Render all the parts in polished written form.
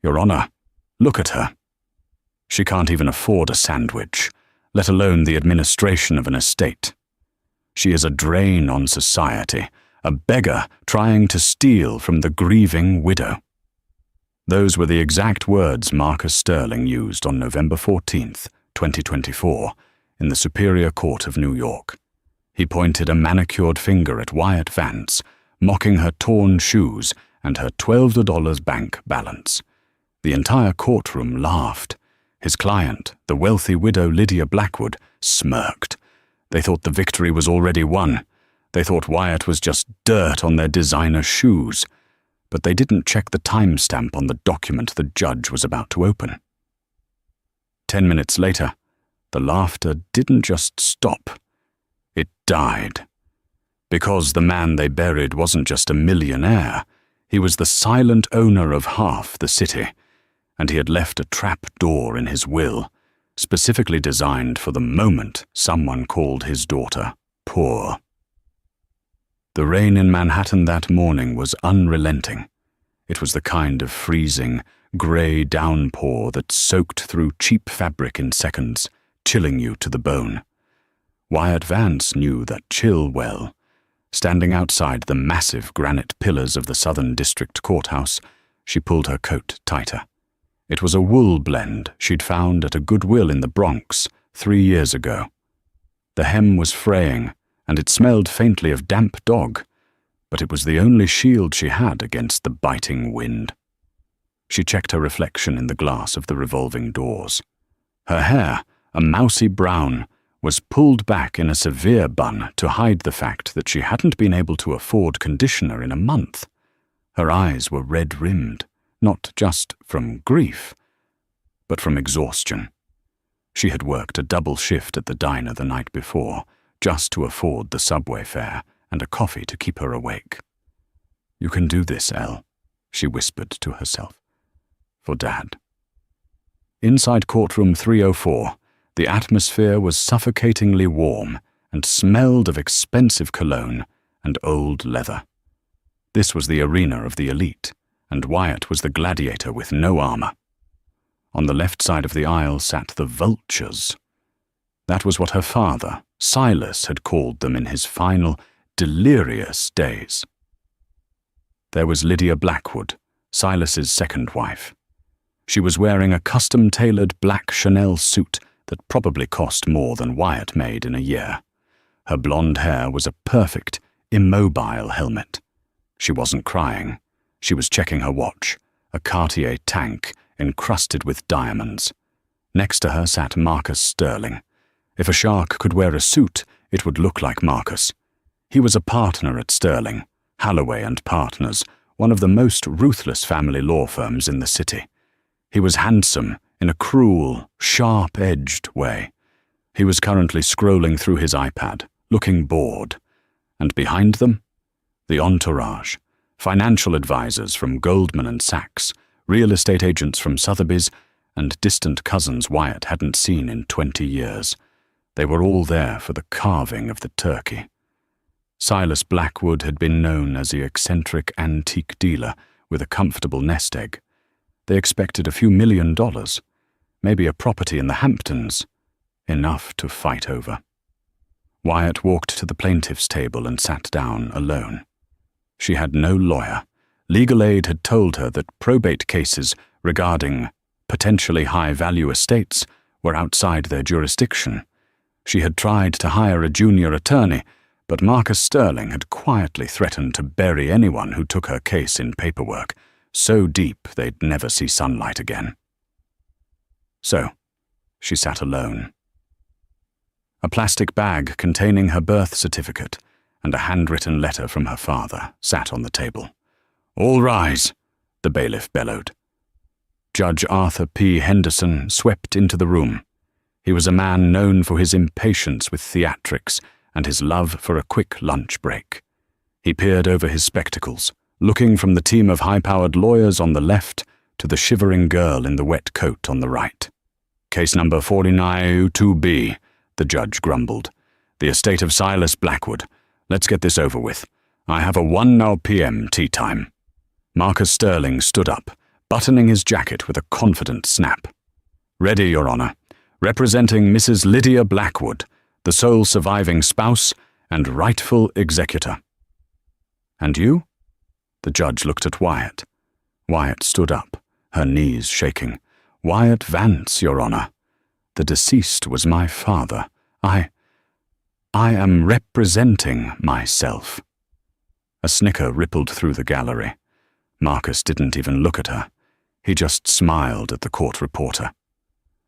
"Your Honor, look at her. She can't even afford a sandwich, let alone the administration of an estate. She is a drain on society, a beggar trying to steal from the grieving widow." Those were the exact words Marcus Sterling used on November 14th, 2024, in the Superior Court of New York. He pointed a manicured finger at Wyatt Vance, mocking her torn shoes and her $12 bank balance. The entire courtroom laughed. His client, the wealthy widow Lydia Blackwood, smirked. They thought the victory was already won. They thought Wyatt was just dirt on their designer shoes. But they didn't check the timestamp on the document the judge was about to open. 10 minutes later, the laughter didn't just stop. It died. Because the man they buried wasn't just a millionaire, he was the silent owner of half the city, and he had left a trap door in his will, specifically designed for the moment someone called his daughter poor. The rain in Manhattan that morning was unrelenting. It was the kind of freezing, grey downpour that soaked through cheap fabric in seconds, chilling you to the bone. Wyatt Vance knew that chill well. Standing outside the massive granite pillars of the Southern District Courthouse, she pulled her coat tighter. It was a wool blend she'd found at a Goodwill in the Bronx 3 years ago. The hem was fraying, and it smelled faintly of damp dog, but it was the only shield she had against the biting wind. She checked her reflection in the glass of the revolving doors. Her hair, a mousy brown, was pulled back in a severe bun to hide the fact that she hadn't been able to afford conditioner in a month. Her eyes were red-rimmed, not just from grief, but from exhaustion. She had worked a double shift at the diner the night before, just to afford the subway fare and a coffee to keep her awake. "You can do this, Elle," she whispered to herself. "For Dad." Inside courtroom 304, the atmosphere was suffocatingly warm and smelled of expensive cologne and old leather. This was the arena of the elite, and Wyatt was the gladiator with no armor. On the left side of the aisle sat the vultures. That was what her father, Silas, had called them in his final, delirious days. There was Lydia Blackwood, Silas's second wife. She was wearing a custom-tailored black Chanel suit that probably cost more than Wyatt made in a year. Her blonde hair was a perfect, immobile helmet. She wasn't crying. She was checking her watch, a Cartier tank encrusted with diamonds. Next to her sat Marcus Sterling. If a shark could wear a suit, it would look like Marcus. He was a partner at Sterling, Holloway and Partners, one of the most ruthless family law firms in the city. He was handsome in a cruel, sharp-edged way. He was currently scrolling through his iPad, looking bored. And behind them, the entourage, financial advisors from Goldman & Sachs, real estate agents from Sotheby's, and distant cousins Wyatt hadn't seen in 20 years. They were all there for the carving of the turkey. Silas Blackwood had been known as the eccentric antique dealer with a comfortable nest egg. They expected a few $1 million, maybe a property in the Hamptons, enough to fight over. Wyatt walked to the plaintiff's table and sat down alone. She had no lawyer. Legal aid had told her that probate cases regarding potentially high-value estates were outside their jurisdiction. She had tried to hire a junior attorney, but Marcus Sterling had quietly threatened to bury anyone who took her case in paperwork, so deep they'd never see sunlight again. So, she sat alone. A plastic bag containing her birth certificate and a handwritten letter from her father sat on the table. "All rise," the bailiff bellowed. Judge Arthur P. Henderson swept into the room. He was a man known for his impatience with theatrics and his love for a quick lunch break. He peered over his spectacles, looking from the team of high-powered lawyers on the left to the shivering girl in the wet coat on the right. "Case number 4902B, the judge grumbled. "The estate of Silas Blackwood. Let's get this over with. I have a 1 p.m. tea time." Marcus Sterling stood up, buttoning his jacket with a confident snap. "Ready, Your Honor. Representing Mrs. Lydia Blackwood, the sole surviving spouse and rightful executor." "And you?" The judge looked at Wyatt. Wyatt stood up, her knees shaking. "Wyatt Vance, Your Honor. The deceased was my father. I am representing myself." A snicker rippled through the gallery. Marcus didn't even look at her. He just smiled at the court reporter.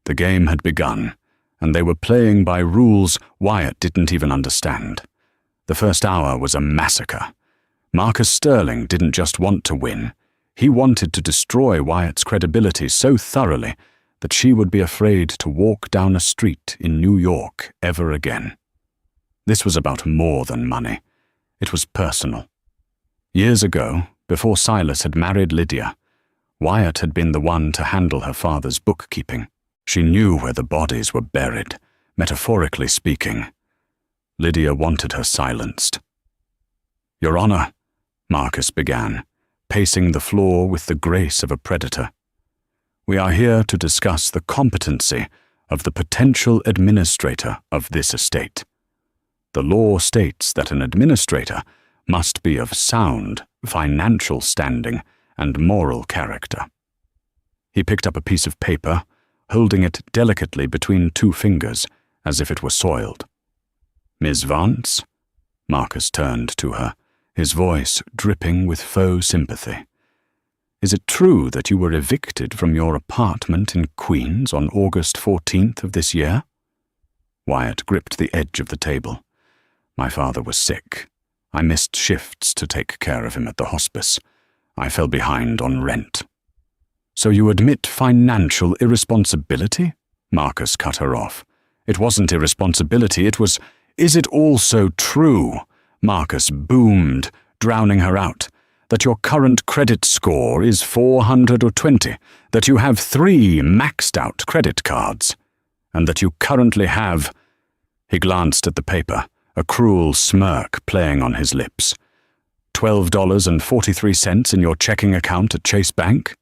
The game had begun, and they were playing by rules Wyatt didn't even understand. The first hour was a massacre. Marcus Sterling didn't just want to win. He wanted to destroy Wyatt's credibility so thoroughly that she would be afraid to walk down a street in New York ever again. This was about more than money. It was personal. Years ago, before Silas had married Lydia, Wyatt had been the one to handle her father's bookkeeping. She knew where the bodies were buried, metaphorically speaking. Lydia wanted her silenced. "Your Honor," Marcus began, pacing the floor with the grace of a predator. "We are here to discuss the competency of the potential administrator of this estate. The law states that an administrator must be of sound financial standing and moral character." He picked up a piece of paper, holding it delicately between two fingers, as if it were soiled. "Miss Vance?" Marcus turned to her, his voice dripping with faux sympathy. "Is it true that you were evicted from your apartment in Queens on August 14th of this year?" Wyatt gripped the edge of the table. "My father was sick. I missed shifts to take care of him at the hospice. I fell behind on rent." "So you admit financial irresponsibility?" Marcus cut her off. "It wasn't irresponsibility, it was—" "Is it also true," Marcus boomed, drowning her out, "that your current credit score is 420, that you have 3 maxed-out credit cards, and that you currently have—" He glanced at the paper, a cruel smirk playing on his lips. "$12.43 in your checking account at Chase Bank?"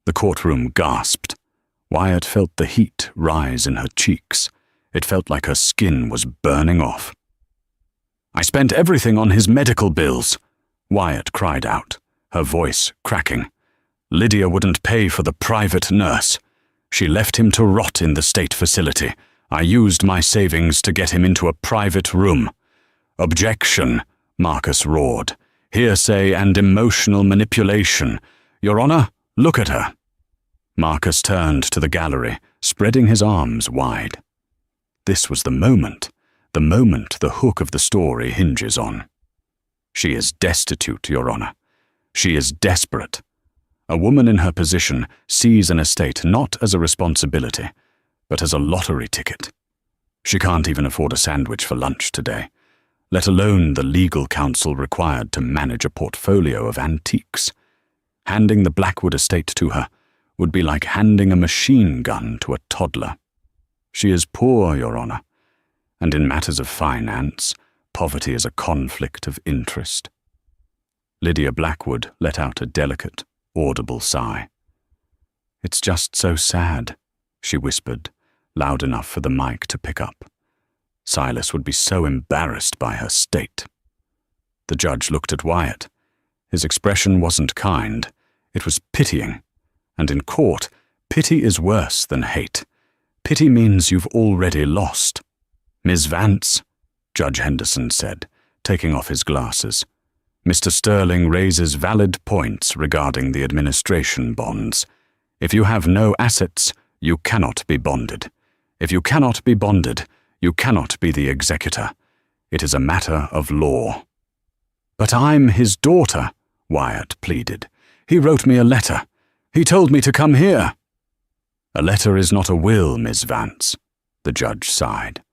The courtroom gasped. Wyatt felt the heat rise in her cheeks. It felt like her skin was burning off. "I spent everything on his medical bills," Wyatt cried out, her voice cracking. "Lydia wouldn't pay for the private nurse. She left him to rot in the state facility. I used my savings to get him into a private room." "Objection," Marcus roared. "Hearsay and emotional manipulation. Your Honor, look at her." Marcus turned to the gallery, spreading his arms wide. This was the moment the hook of the story hinges on. "She is destitute, Your Honor. She is desperate. A woman in her position sees an estate not as a responsibility, but as a lottery ticket. She can't even afford a sandwich for lunch today, let alone the legal counsel required to manage a portfolio of antiques. Handing the Blackwood estate to her would be like handing a machine gun to a toddler. She is poor, Your Honor, and in matters of finance, poverty is a conflict of interest." Lydia Blackwood let out a delicate, audible sigh. "It's just so sad," she whispered, loud enough for the mic to pick up. "Silas would be so embarrassed by her state." The judge looked at Wyatt. His expression wasn't kind, it was pitying. And in court, pity is worse than hate. Pity means you've already lost. "Miss Vance," Judge Henderson said, taking off his glasses, "Mr. Sterling raises valid points regarding the administration bonds. If you have no assets, you cannot be bonded. If you cannot be bonded, you cannot be the executor. It is a matter of law." "But I'm his daughter," Wyatt pleaded. "He wrote me a letter. He told me to come here." "A letter is not a will, Miss Vance," the judge sighed.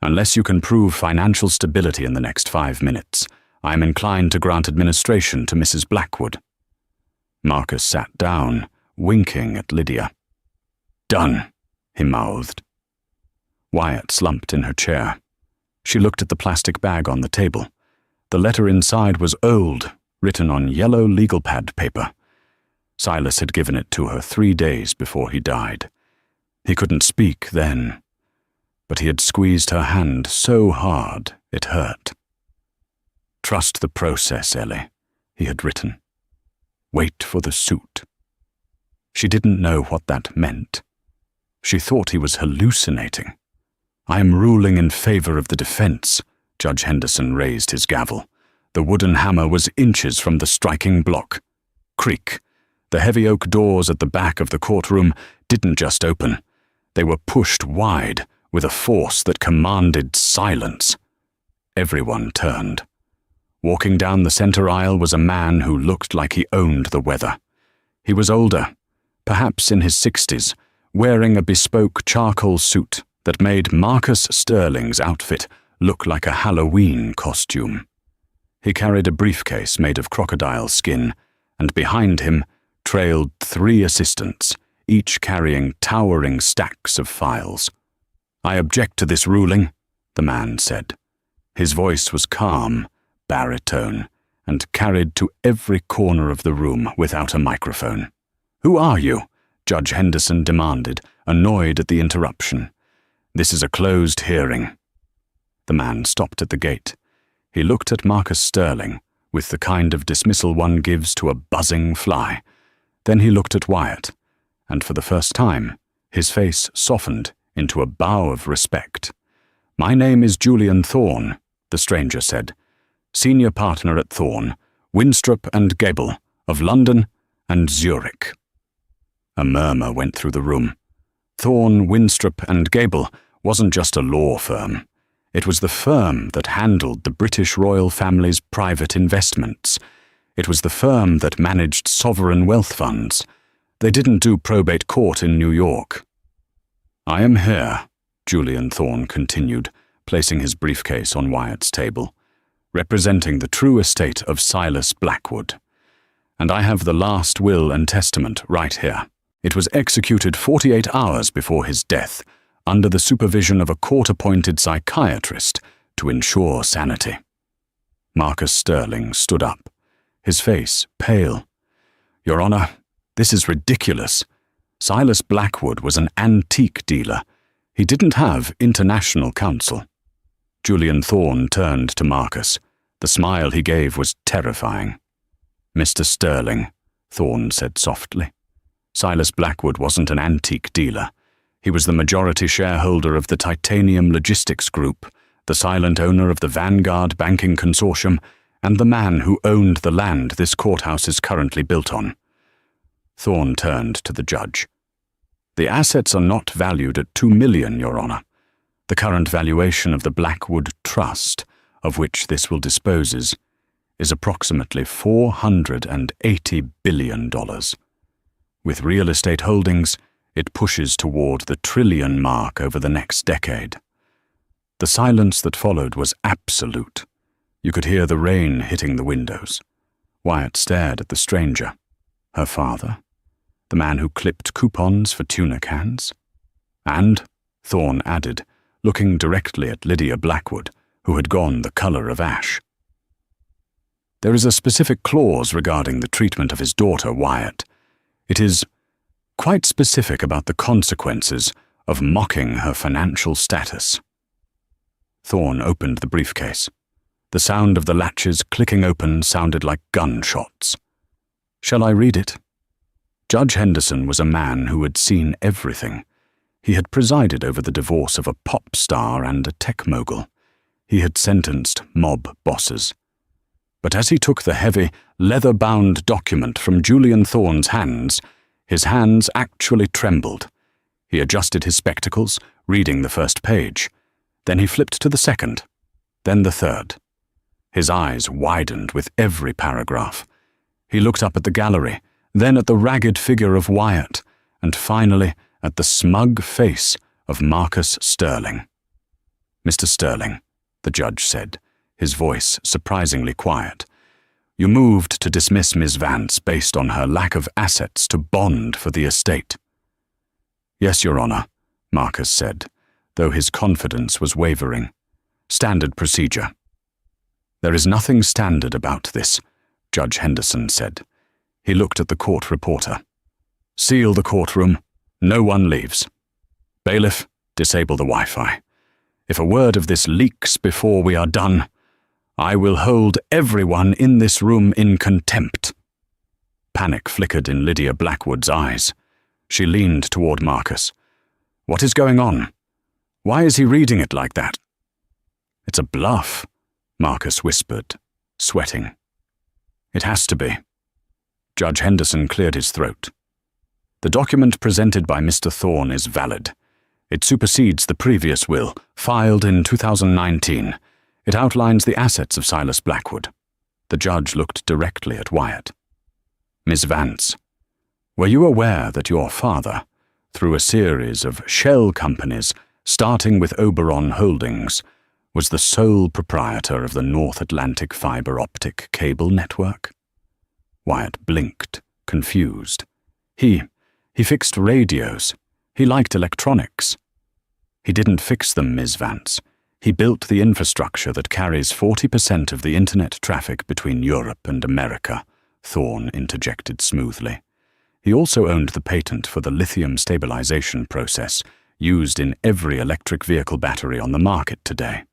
"Unless you can prove financial stability in the next 5 minutes, I am inclined to grant administration to Mrs. Blackwood." Marcus sat down, winking at Lydia. "Done," he mouthed. Wyatt slumped in her chair. She looked at the plastic bag on the table. The letter inside was old, written on yellow legal pad paper. Silas had given it to her 3 days before he died. He couldn't speak then, but he had squeezed her hand so hard it hurt. "Trust the process, Ellie," he had written. "Wait for the suit." She didn't know what that meant. She thought he was hallucinating. "I am ruling in favor of the defense." Judge Henderson raised his gavel. The wooden hammer was inches from the striking block. Creak. The heavy oak doors at the back of the courtroom didn't just open. They were pushed wide with a force that commanded silence. Everyone turned. Walking down the center aisle was a man who looked like he owned the weather. He was older, perhaps in his 60s, wearing a bespoke charcoal suit that made Marcus Sterling's outfit look like a Halloween costume. He carried a briefcase made of crocodile skin, and behind him trailed 3 assistants, each carrying towering stacks of files. "I object to this ruling," the man said. His voice was calm, baritone, and carried to every corner of the room without a microphone. "Who are you?" Judge Henderson demanded, annoyed at the interruption. "This is a closed hearing." The man stopped at the gate. He looked at Marcus Sterling with the kind of dismissal one gives to a buzzing fly. Then he looked at Wyatt, and for the first time, his face softened into a bow of respect. "My name is Julian Thorne," the stranger said. "Senior partner at Thorne, Winstrup and Gable, of London and Zurich." A murmur went through the room. Thorne, Winstrup and Gable wasn't just a law firm. It was the firm that handled the British royal family's private investments. It was the firm that managed sovereign wealth funds. They didn't do probate court in New York. "I am here," Julian Thorne continued, placing his briefcase on Wyatt's table, "representing the true estate of Silas Blackwood. And I have the last will and testament right here. It was executed 48 hours before his death, under the supervision of a court-appointed psychiatrist to ensure sanity." Marcus Sterling stood up, his face pale. "Your Honor, this is ridiculous. Silas Blackwood was an antique dealer. He didn't have international counsel." Julian Thorne turned to Marcus. The smile he gave was terrifying. "Mr. Sterling," Thorne said softly, "Silas Blackwood wasn't an antique dealer. He was the majority shareholder of the Titanium Logistics Group, the silent owner of the Vanguard Banking Consortium, and the man who owned the land this courthouse is currently built on." Thorne turned to the judge. "The assets are not valued at $2 million, Your Honor. The current valuation of the Blackwood Trust, of which this will dispose, is approximately $480 billion. With real estate holdings, it pushes toward the trillion mark over the next decade." The silence that followed was absolute. You could hear the rain hitting the windows. Wyatt stared at the stranger. Her father? The man who clipped coupons for tuna cans? "And," Thorne added, looking directly at Lydia Blackwood, who had gone the color of ash. "There is a specific clause regarding the treatment of his daughter, Wyatt. It is quite specific about the consequences of mocking her financial status." Thorne opened the briefcase. The sound of the latches clicking open sounded like gunshots. "Shall I read it?" Judge Henderson was a man who had seen everything. He had presided over the divorce of a pop star and a tech mogul. He had sentenced mob bosses. But as he took the heavy, leather-bound document from Julian Thorne's hands, his hands actually trembled. He adjusted his spectacles, reading the first page. Then he flipped to the second, then the third. His eyes widened with every paragraph. He looked up at the gallery, then at the ragged figure of Wyatt, and finally at the smug face of Marcus Sterling. "Mr. Sterling," the judge said, his voice surprisingly quiet, "you moved to dismiss Ms. Vance based on her lack of assets to bond for the estate." "Yes, Your Honor," Marcus said, though his confidence was wavering. "Standard procedure." "There is nothing standard about this," Judge Henderson said. He looked at the court reporter. "Seal the courtroom. No one leaves. Bailiff, disable the Wi-Fi. If a word of this leaks before we are done, I will hold everyone in this room in contempt." Panic flickered in Lydia Blackwood's eyes. She leaned toward Marcus. "What is going on? Why is he reading it like that?" "It's a bluff," Marcus whispered, sweating. "It has to be." Judge Henderson cleared his throat. "The document presented by Mr. Thorne is valid. It supersedes the previous will, filed in 2019. It outlines the assets of Silas Blackwood." The judge looked directly at Wyatt. "Miss Vance, were you aware that your father, through a series of shell companies, starting with Oberon Holdings, was the sole proprietor of the North Atlantic fiber optic cable network?" Wyatt blinked, confused. He fixed radios. He liked electronics. "He didn't fix them, Ms. Vance. He built the infrastructure that carries 40% of the internet traffic between Europe and America," Thorne interjected smoothly. "He also owned the patent for the lithium stabilization process used in every electric vehicle battery on the market today.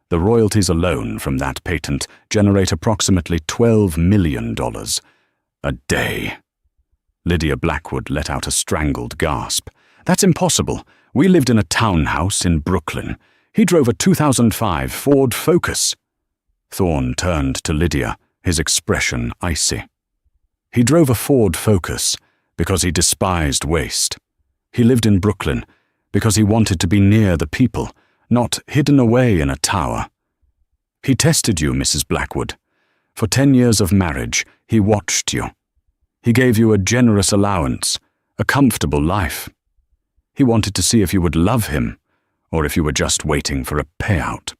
The royalties alone from that patent generate approximately $12 million a day." Lydia Blackwood let out a strangled gasp. "That's impossible. We lived in a townhouse in Brooklyn. He drove a 2005 Ford Focus." Thorne turned to Lydia, his expression icy. "He drove a Ford Focus because he despised waste. He lived in Brooklyn because he wanted to be near the people, not hidden away in a tower. He tested you, Mrs. Blackwood. For 10 years of marriage, he watched you. He gave you a generous allowance, a comfortable life. He wanted to see if you would love him, or if you were just waiting for a payout."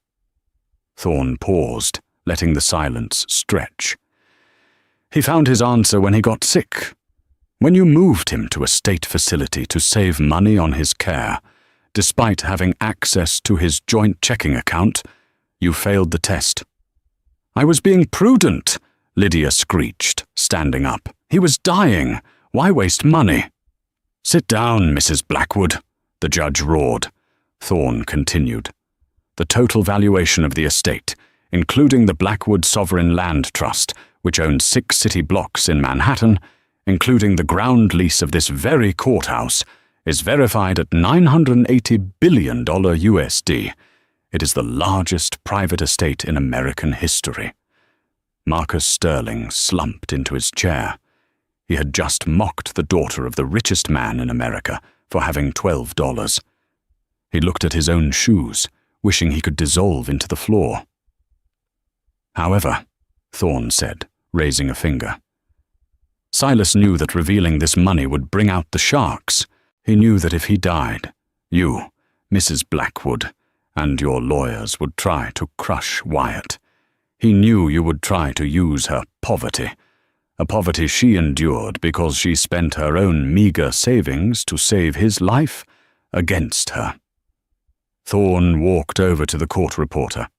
Thorne paused, letting the silence stretch. "He found his answer when he got sick. When you moved him to a state facility to save money on his care, despite having access to his joint checking account, you failed the test." "I was being prudent," Lydia screeched, standing up. "He was dying. Why waste money?" "Sit down, Mrs. Blackwood," the judge roared. Thorne continued. "The total valuation of the estate, including the Blackwood Sovereign Land Trust, which owns 6 city blocks in Manhattan, including the ground lease of this very courthouse, is verified at $980 billion USD. It is the largest private estate in American history." Marcus Sterling slumped into his chair. He had just mocked the daughter of the richest man in America for having $12. He looked at his own shoes, wishing he could dissolve into the floor. "However," Thorne said, raising a finger, "Silas knew that revealing this money would bring out the sharks. He knew that if he died, you, Mrs. Blackwood, and your lawyers would try to crush Wyatt. He knew you would try to use her poverty, a poverty she endured because she spent her own meager savings to save his life, against her." Thorne walked over to the court reporter.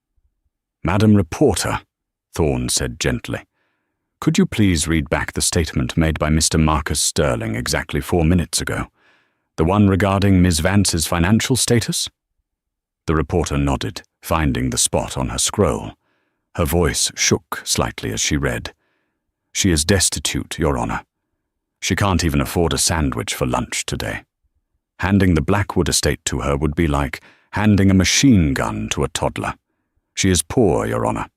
"Madam Reporter," Thorne said gently, "could you please read back the statement made by Mr. Marcus Sterling exactly 4 minutes ago? The one regarding Miss Vance's financial status?" The reporter nodded, finding the spot on her scroll. Her voice shook slightly as she read. "She is destitute, Your Honor. She can't even afford a sandwich for lunch today. Handing the Blackwood estate to her would be like handing a machine gun to a toddler. She is poor, Your Honor,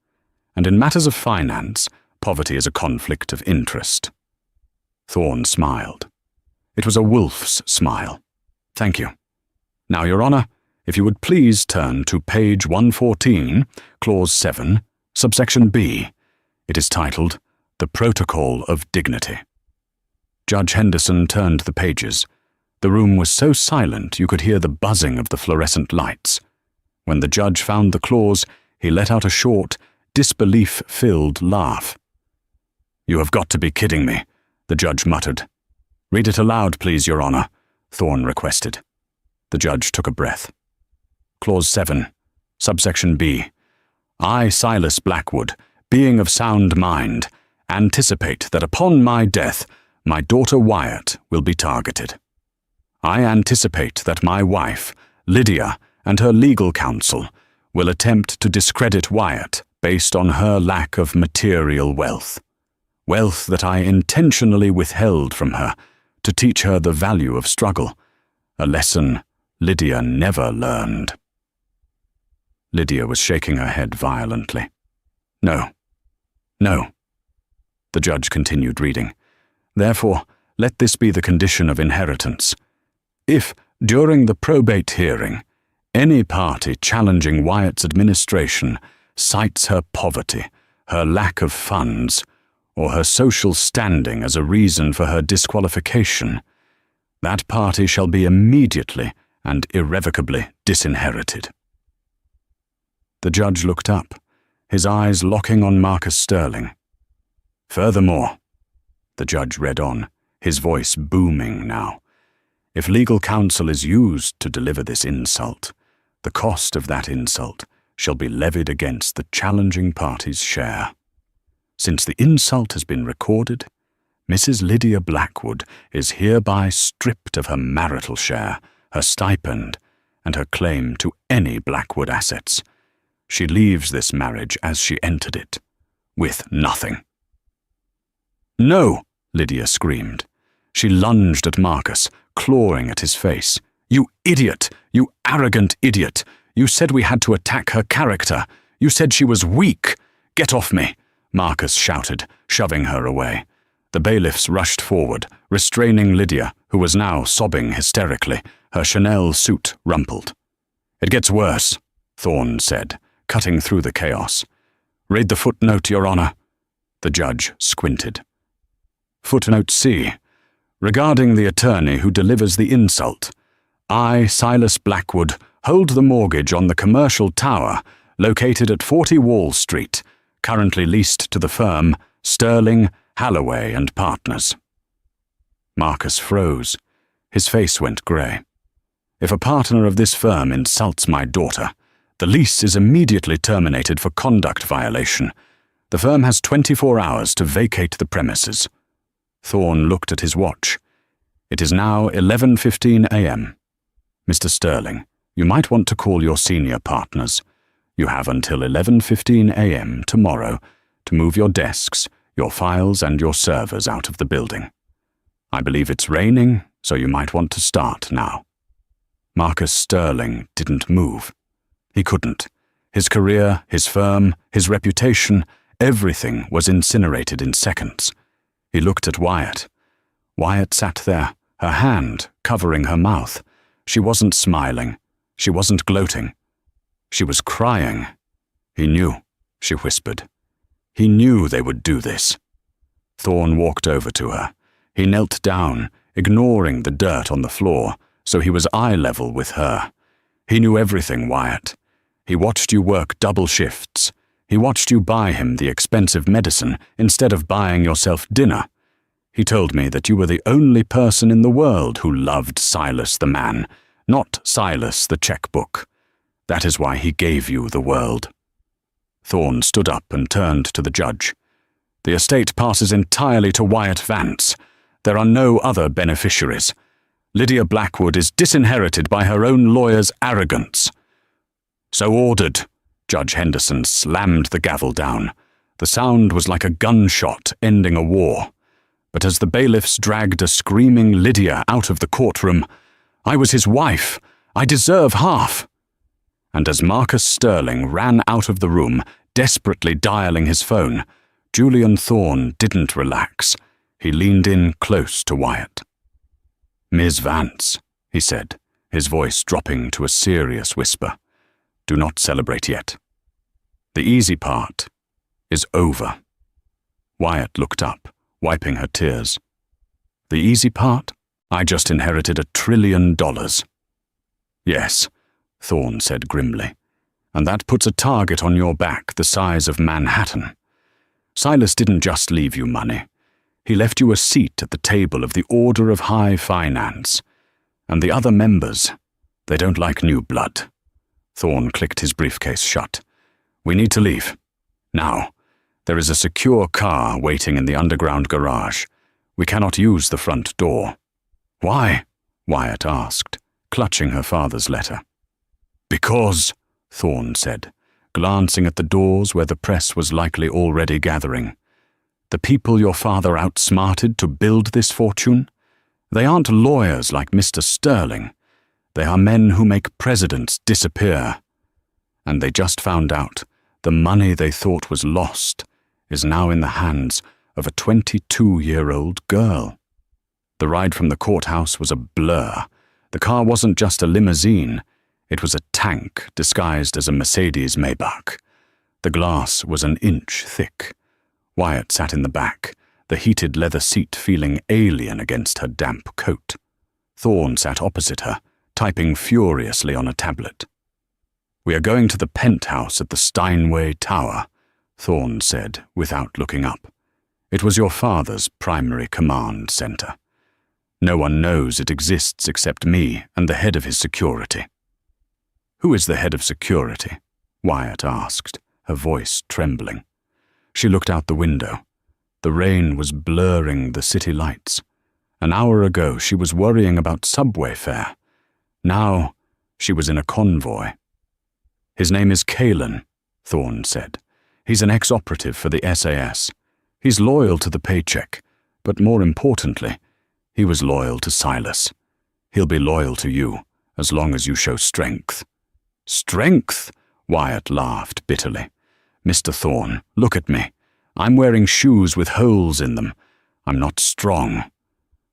and in matters of finance, poverty is a conflict of interest." Thorne smiled. It was a wolf's smile. "Thank you. Now, Your Honor, if you would please turn to page 114, clause 7, subsection B. It is titled, 'The Protocol of Dignity.'" Judge Henderson turned the pages. The room was so silent you could hear the buzzing of the fluorescent lights. When the judge found the clause, he let out a short, disbelief-filled laugh. "You have got to be kidding me," the judge muttered. "Read it aloud, please, Your Honor," Thorne requested. The judge took a breath. Clause 7, subsection B. "I, Silas Blackwood, being of sound mind, anticipate that upon my death, my daughter Wyatt will be targeted. I anticipate that my wife, Lydia, and her legal counsel will attempt to discredit Wyatt based on her lack of material wealth. Wealth that I intentionally withheld from her to teach her the value of struggle, a lesson Lydia never learned. Lydia was shaking her head violently. No. The judge continued reading. Therefore, let this be the condition of inheritance. If, during the probate hearing, any party challenging Wyatt's administration cites her poverty, her lack of funds, or her social standing as a reason for her disqualification, that party shall be immediately and irrevocably disinherited. The judge looked up, his eyes locking on Marcus Sterling. Furthermore, the judge read on, his voice booming now, if legal counsel is used to deliver this insult, the cost of that insult shall be levied against the challenging party's share. Since the insult has been recorded, Mrs. Lydia Blackwood is hereby stripped of her marital share, her stipend, and her claim to any Blackwood assets. She leaves this marriage as she entered it, with nothing. No, Lydia screamed. She lunged at Marcus, clawing at his face. You idiot! You arrogant idiot! You said we had to attack her character. You said she was weak. Get off me! Marcus shouted, shoving her away. The bailiffs rushed forward, restraining Lydia, who was now sobbing hysterically, her Chanel suit rumpled. It gets worse, Thorne said, cutting through the chaos. Read the footnote, Your Honor. The judge squinted. Footnote C. Regarding the attorney who delivers the insult, I, Silas Blackwood, hold the mortgage on the commercial tower located at 40 Wall Street, currently leased to the firm Sterling, Halloway and Partners. Marcus froze. His face went grey. If a partner of this firm insults my daughter, the lease is immediately terminated for conduct violation. The firm has 24 hours to vacate the premises. Thorne looked at his watch. It is now 11:15 a.m. Mr. Sterling, you might want to call your senior partners. You have until 11:15 a.m. tomorrow to move your desks, your files and your servers out of the building. I believe it's raining, so you might want to start now. Marcus Sterling didn't move. He couldn't. His career, his firm, his reputation, everything was incinerated in seconds. He looked at Wyatt. Wyatt sat there, her hand covering her mouth. She wasn't smiling. She wasn't gloating. She was crying. He knew, she whispered. He knew they would do this. Thorne walked over to her. He knelt down, ignoring the dirt on the floor, so he was eye level with her. He knew everything, Wyatt. He watched you work double shifts. He watched you buy him the expensive medicine instead of buying yourself dinner. He told me that you were the only person in the world who loved Silas the man, not Silas the checkbook. That is why he gave you the world. Thorne stood up and turned to the judge. The estate passes entirely to Wyatt Vance. There are no other beneficiaries. Lydia Blackwood is disinherited by her own lawyer's arrogance. So ordered. Judge Henderson slammed the gavel down. The sound was like a gunshot ending a war. But as the bailiffs dragged a screaming Lydia out of the courtroom, I was his wife. I deserve half. And as Marcus Sterling ran out of the room, desperately dialing his phone, Julian Thorne didn't relax. He leaned in close to Wyatt. Ms. Vance, he said, his voice dropping to a serious whisper. Do not celebrate yet. The easy part is over. Wyatt looked up, wiping her tears. The easy part? I just inherited $1 trillion. Yes, Thorne said grimly, and that puts a target on your back the size of Manhattan. Silas didn't just leave you money. He left you a seat at the table of the Order of High Finance. And the other members, they don't like new blood. Thorne clicked his briefcase shut. We need to leave. Now. There is a secure car waiting in the underground garage. We cannot use the front door." "Why?" Wyatt asked, clutching her father's letter. "Because," Thorne said, glancing at the doors where the press was likely already gathering, "the people your father outsmarted to build this fortune, they aren't lawyers like Mr. Sterling. They are men who make presidents disappear. And they just found out the money they thought was lost is now in the hands of a 22-year-old girl." The ride from the courthouse was a blur. The car wasn't just a limousine. It was a tank disguised as a Mercedes Maybach. The glass was an inch thick. Wyatt sat in the back, the heated leather seat feeling alien against her damp coat. Thorne sat opposite her, typing furiously on a tablet. "We are going to the penthouse at the Steinway Tower," Thorne said without looking up. "It was your father's primary command center. No one knows it exists except me and the head of his security." "Who is the head of security?" Wyatt asked, her voice trembling. She looked out the window. The rain was blurring the city lights. An hour ago she was worrying about subway fare. Now she was in a convoy. "His name is Kalen," Thorne said. "He's an ex-operative for the SAS. He's loyal to the paycheck, but more importantly, he was loyal to Silas. He'll be loyal to you, as long as you show strength." "Strength?" Wyatt laughed bitterly. "Mr. Thorne, look at me. I'm wearing shoes with holes in them. I'm not strong."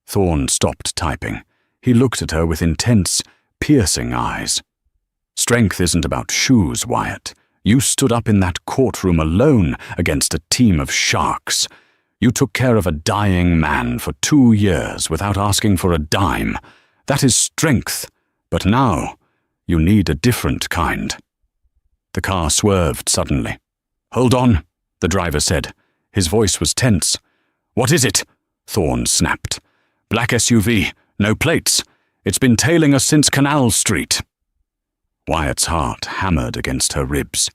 Thorne stopped typing. He looked at her with intense, piercing eyes. "Strength isn't about shoes, Wyatt. You stood up in that courtroom alone against a team of sharks. You took care of a dying man for 2 years without asking for a dime. That is strength. But now, you need a different kind." The car swerved suddenly. "Hold on," the driver said. His voice was tense. "What is it?" Thorne snapped. "Black SUV, no plates. It's been tailing us since Canal Street." Wyatt's heart hammered against her ribs.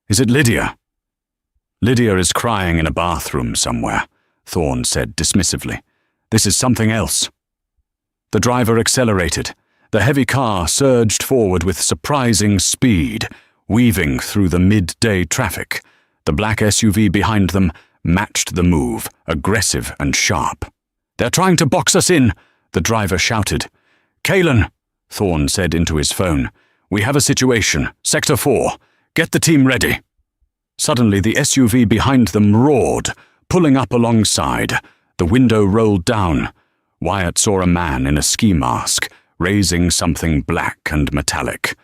"Is it Lydia?" "Lydia is crying in a bathroom somewhere," Thorne said dismissively. "This is something else." The driver accelerated. The heavy car surged forward with surprising speed, weaving through the midday traffic. The black SUV behind them matched the move, aggressive and sharp. "They're trying to box us in," the driver shouted. "Kalen," Thorne said into his phone, "we have a situation. Sector 4. Get the team ready." Suddenly the SUV behind them roared, pulling up alongside. The window rolled down. Wyatt saw a man in a ski mask, raising something black and metallic.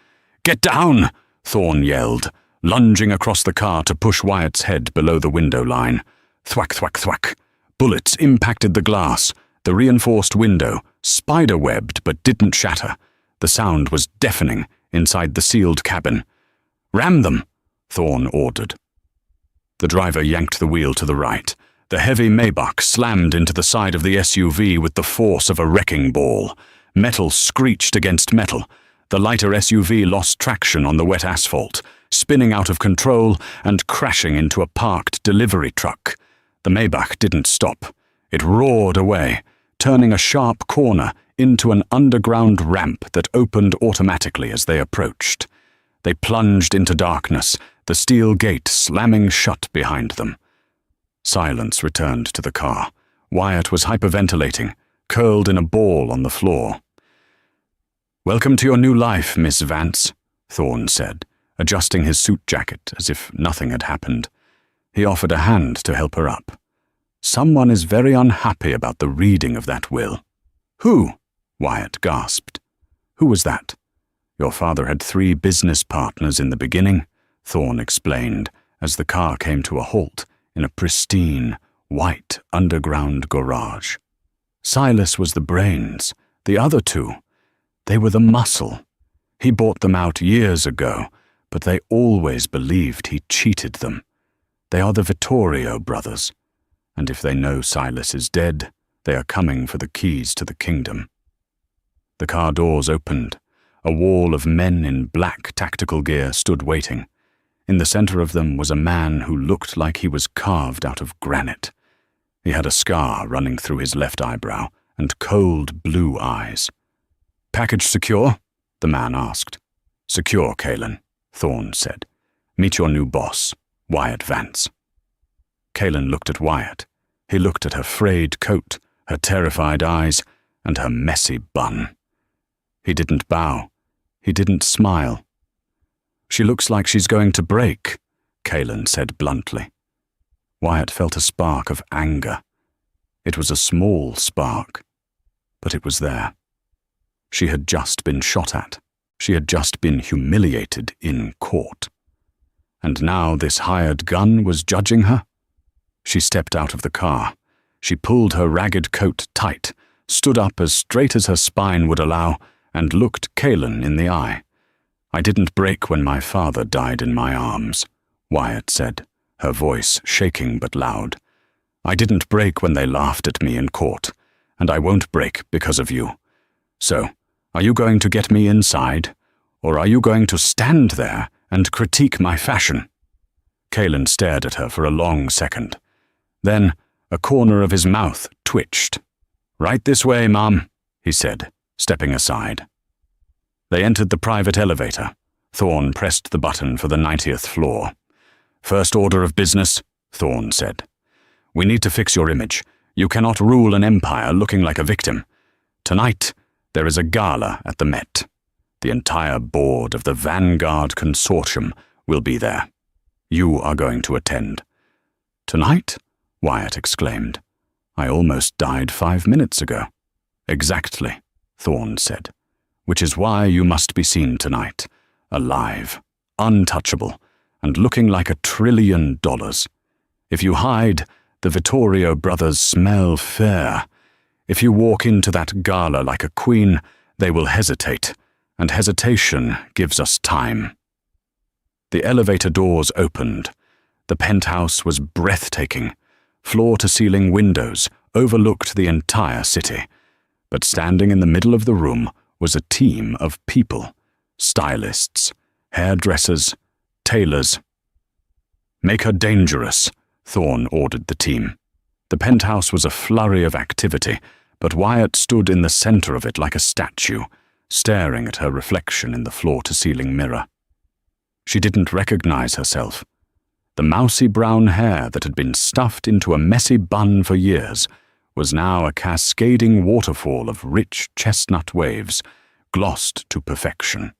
"Get down!" Thorne yelled, lunging across the car to push Wyatt's head below the window line. Thwack, thwack, thwack. Bullets impacted the glass. The reinforced window, spider-webbed but didn't shatter. The sound was deafening inside the sealed cabin. "Ram them!" Thorne ordered. The driver yanked the wheel to the right. The heavy Maybach slammed into the side of the SUV with the force of a wrecking ball. Metal screeched against metal. The lighter SUV lost traction on the wet asphalt, spinning out of control and crashing into a parked delivery truck. The Maybach didn't stop. It roared away, turning a sharp corner into an underground ramp that opened automatically as they approached. They plunged into darkness, the steel gate slamming shut behind them. Silence returned to the car. Wyatt was hyperventilating, curled in a ball on the floor. "Welcome to your new life, Miss Vance," Thorne said, adjusting his suit jacket as if nothing had happened. He offered a hand to help her up. "Someone is very unhappy about the reading of that will." "Who?" Wyatt gasped. "Who was that?" "Your father had 3 business partners in the beginning," Thorne explained, as the car came to a halt in a pristine, white underground garage. Silas was the brains. The other 2, they were the muscle. He bought them out years ago, but they always believed he cheated them. They are the Vittorio brothers, and if they know Silas is dead, they are coming for the keys to the kingdom. The car doors opened. A wall of men in black tactical gear stood waiting. In the center of them was a man who looked like he was carved out of granite. He had a scar running through his left eyebrow and cold blue eyes. "Package secure?" the man asked. "Secure, Kalen," Thorne said. "Meet your new boss, Wyatt Vance." Kalen looked at Wyatt. He looked at her frayed coat, her terrified eyes, and her messy bun. He didn't bow. He didn't smile. "She looks like she's going to break," Kalen said bluntly. Wyatt felt a spark of anger. It was a small spark, but it was there. She had just been shot at. She had just been humiliated in court. And now this hired gun was judging her? She stepped out of the car. She pulled her ragged coat tight, stood up as straight as her spine would allow, and looked Kalen in the eye. "I didn't break when my father died in my arms," Wyatt said, her voice shaking but loud. "I didn't break when they laughed at me in court, and I won't break because of you. So, are you going to get me inside, or are you going to stand there and critique my fashion?" Kalen stared at her for a long second. Then, a corner of his mouth twitched. "Right this way, Mom," he said, stepping aside. They entered the private elevator. Thorne pressed the button for the 90th floor. "First order of business," Thorne said. "We need to fix your image. You cannot rule an empire looking like a victim. Tonight, there is a gala at the Met. The entire board of the Vanguard Consortium will be there. You are going to attend." "Tonight?" Wyatt exclaimed. "I almost died 5 minutes ago." "Exactly," Thorne said. "Which is why you must be seen tonight, alive, untouchable, and looking like $1 trillion. If you hide, the Vittorio brothers smell fair. If you walk into that gala like a queen, they will hesitate, and hesitation gives us time." The elevator doors opened. The penthouse was breathtaking. Floor-to-ceiling windows overlooked the entire city. But standing in the middle of the room was a team of people: stylists, hairdressers, tailors. "Make her dangerous," Thorne ordered the team. The penthouse was a flurry of activity, but Wyatt stood in the center of it like a statue, staring at her reflection in the floor-to-ceiling mirror. She didn't recognize herself. The mousy brown hair that had been stuffed into a messy bun for years was now a cascading waterfall of rich chestnut waves, glossed to perfection.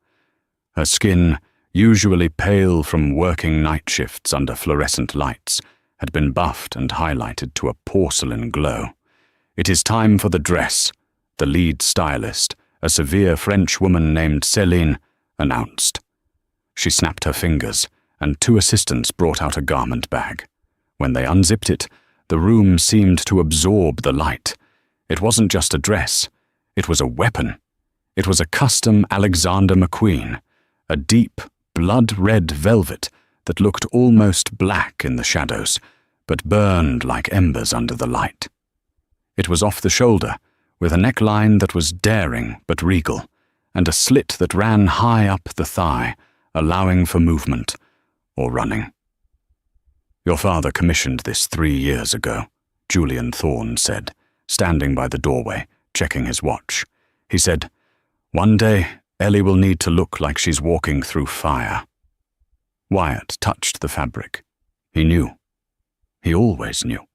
Her skin, usually pale from working night shifts under fluorescent lights, had been buffed and highlighted to a porcelain glow. "It is time for the dress," the lead stylist, a severe French woman named Céline, announced. She snapped her fingers, and 2 assistants brought out a garment bag. When they unzipped it, the room seemed to absorb the light. It wasn't just a dress. It was a weapon. It was a custom Alexander McQueen, a deep, blood-red velvet that looked almost black in the shadows, but burned like embers under the light. It was off the shoulder, with a neckline that was daring but regal, and a slit that ran high up the thigh, allowing for movement, or running. "Your father commissioned this 3 years ago," Julian Thorne said, standing by the doorway, checking his watch. He said, "One day, Ellie will need to look like she's walking through fire." Wyatt touched the fabric. He knew. He always knew.